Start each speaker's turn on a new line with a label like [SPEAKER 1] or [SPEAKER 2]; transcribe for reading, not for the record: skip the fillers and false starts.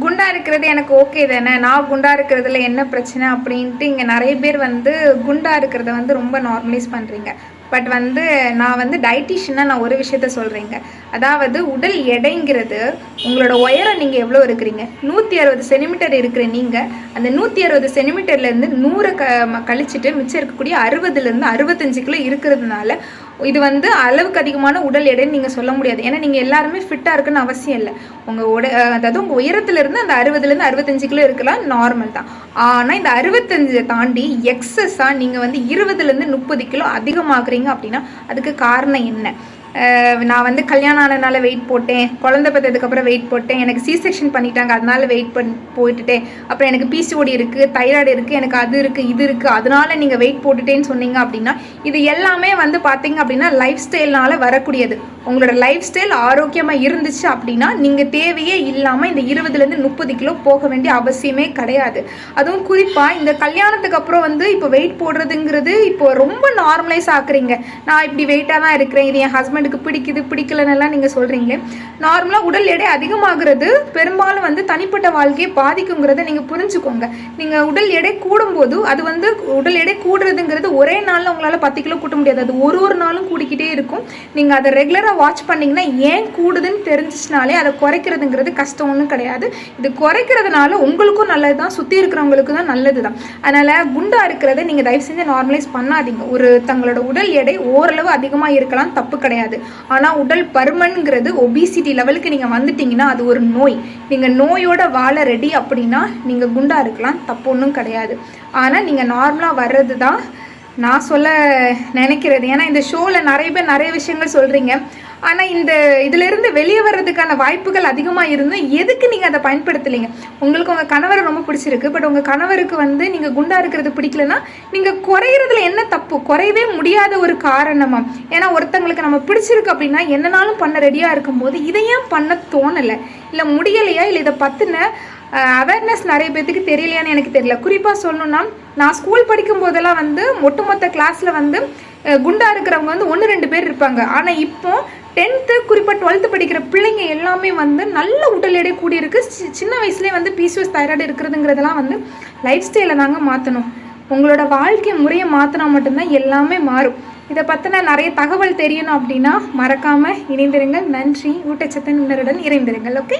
[SPEAKER 1] குண்டா இருக்கிறது எனக்கு ஓகே தானே, நான் குண்டா இருக்கிறதுல என்ன பிரச்சனை அப்படின்ட்டு இங்கே நிறைய பேர் வந்து குண்டா இருக்கிறத வந்து ரொம்ப நார்மலைஸ் பண்ணுறீங்க. பட் வந்து நான் வந்து டயட்டிஷியனாக நான் ஒரு விஷயத்த சொல்கிறேங்க. அதாவது உடல் எடைங்கிறது உங்களோட உயரம் நீங்கள் எவ்வளோ இருக்கிறீங்க, 160 சென்டிமீட்டர் இருக்கிற நீங்கள் அந்த 160 சென்டிமீட்டர்லேருந்து 100 கழிச்சிட்டு மிச்சம் இருக்கக்கூடிய 60லேருந்து 65 கிலோ இருக்கிறதுனால இது வந்து அளவுக்கு அதிகமான உடல் எடைன்னு நீங்கள் சொல்ல முடியாது. ஏன்னா நீங்கள் எல்லாருமே ஃபிட்டாக இருக்குன்னு அவசியம் இல்லை. உங்கள் அதாவது உங்கள் உயரத்துலேருந்து அந்த 60லேருந்து 65 கிலோ இருக்கலாம், நார்மல் தான். ஆனால் இந்த 65 தாண்டி எக்ஸஸாக நீங்கள் வந்து 20லேருந்து 30 கிலோ அதிகமாகறீங்க அப்படின்னா அதுக்கு காரணம் என்ன? நான் வந்து கல்யாணம் ஆனதுனால வெயிட் போட்டேன், குழந்தை பெற்றதுக்கப்புறம் வெயிட் போட்டேன், எனக்கு சி-செக்ஷன் பண்ணிட்டாங்க அதனால வெயிட் போட்டுட்டேன், அப்புறம் எனக்கு பிசிஓடி இருக்குது, தைராய்டு இருக்குது, எனக்கு அது இருக்குது இது இருக்குது அதனால நீங்கள் வெயிட் போட்டுட்டேன்னு சொன்னீங்க அப்படின்னா இது எல்லாமே வந்து பார்த்தீங்க அப்படின்னா லைஃப் ஸ்டைல்னால வரக்கூடியது. உங்களோட லைஃப் ஸ்டைல் ஆரோக்கியமாக இருந்துச்சு அப்படின்னா நீங்கள் தேவையே இல்லாமல் இந்த 20லேருந்து 30 கிலோ போக வேண்டிய அவசியமே கிடையாது. அதுவும் குறிப்பாக இந்த கல்யாணத்துக்கு அப்புறம் வந்து இப்போ வெயிட் போடுறதுங்கிறது இப்போ ரொம்ப நார்மலைஸ் ஆக்குறீங்க. நான் இப்படி வெயிட்டாக தான் இருக்கிறேன், இது என் ஹஸ்பண்ட் பிடிக்குது பிடிக்கலன்னெல்லாம் நீங்கள் சொல்கிறீங்களே. நார்மலாக உடல் எடை அதிகமாகிறது பெரும்பாலும் வந்து தனிப்பட்ட வாழ்க்கையை பாதிக்குங்கிறத நீங்கள் புரிஞ்சுக்கோங்க. நீங்கள் உடல் எடை கூடும்போது அது வந்து உடல் எடை கூடுறதுங்கிறது ஒரே நாளில் உங்களால் 10 கிலோ கூட்ட முடியாது. அது ஒரு நாளும் கூடிக்கிட்டே இருக்கும். நீங்கள் அதை ரெகுலராக வாட்ச் பண்ணிங்கன்னா ஏன் கூடுதுன்னு தெரிஞ்சிச்சுனாலே அதை குறைக்கிறதுங்கிறது கஷ்டம் ஒன்றும் கிடையாது. இது குறைக்கிறதுனால உங்களுக்கும் நல்லது தான், சுற்றி இருக்கிறவங்களுக்கு தான் நல்லது தான். அதனால் குண்டாக இருக்கிறத நீங்கள் தயவு செஞ்சு நார்மலைஸ் பண்ணாதீங்க. தங்களோட உடல் எடை ஓரளவு அதிகமாக இருக்கலாம், தப்பு கிடையாது. ஆனால் உடல் பருமன்கிறது ஒபிசிட்டி லெவலுக்கு நீங்கள் வந்துட்டீங்கன்னா அது ஒரு நோய். நீங்கள் நோயோட வாழ ரெடி அப்படின்னா நீங்கள் குண்டாக இருக்கலாம், தப்பு ஒன்றும் கிடையாது. ஆனால் நீங்கள் நார்மலாக வர்றது தான் நான் சொல்ல நினைக்கிறது. ஏன்னா இந்த ஷோவில் நிறைய பேர் நிறைய விஷயங்கள் சொல்கிறீங்க, ஆனால் இதிலிருந்து வெளியே வர்றதுக்கான வாய்ப்புகள் அதிகமாக இருந்தும் எதுக்கு நீங்கள் அதை பயன்படுத்தலைங்க? உங்களுக்கு உங்கள் கணவரை ரொம்ப பிடிச்சிருக்கு, பட் உங்கள் கணவருக்கு வந்து நீங்கள் குண்டாக இருக்கிறது பிடிக்கலன்னா நீங்கள் குறையிறதுல என்ன தப்பு? குறையவே முடியாத ஒரு காரணமா? ஏன்னா ஒருத்தங்களுக்கு நம்ம பிடிச்சிருக்கு அப்படின்னா என்னனாலும் பண்ண ரெடியாக இருக்கும்போது இதை ஏன் பண்ண தோணலை, இல்லை முடியலையா, இல்லை இதை பற்றின அவேர்னஸ் நிறைய பேர்த்துக்கு தெரியலையான்னு எனக்கு தெரியல. குறிப்பாக சொல்லணும்னா நான் ஸ்கூல் படிக்கும் போதெல்லாம் வந்து ஒட்டுமொத்த கிளாஸில் வந்து குண்டாக இருக்கிறவங்க வந்து 1-2 பேர் இருப்பாங்க. ஆனால் இப்போ 10th குறிப்பாக 12th படிக்கிற பிள்ளைங்க எல்லாமே வந்து நல்ல உடல் எடை கூடியிருக்கு. சின்ன வயசுலேயே வந்து பிசிஓஎஸ் தைராய்டு இருக்கிறதுங்கிறதெல்லாம் வந்து லைஃப் ஸ்டைலை தாங்க மாற்றணும். உங்களோட வாழ்க்கை முறையை மாற்றினா மட்டும்தான் எல்லாமே மாறும். இதை பற்றின நிறைய தகவல் தெரியணும் அப்படின்னா மறக்காமல் இணைந்திருங்கள். நன்றி. ஊட்டச்சத்து நிபுணருடன் இணைந்திருங்கள். ஓகே.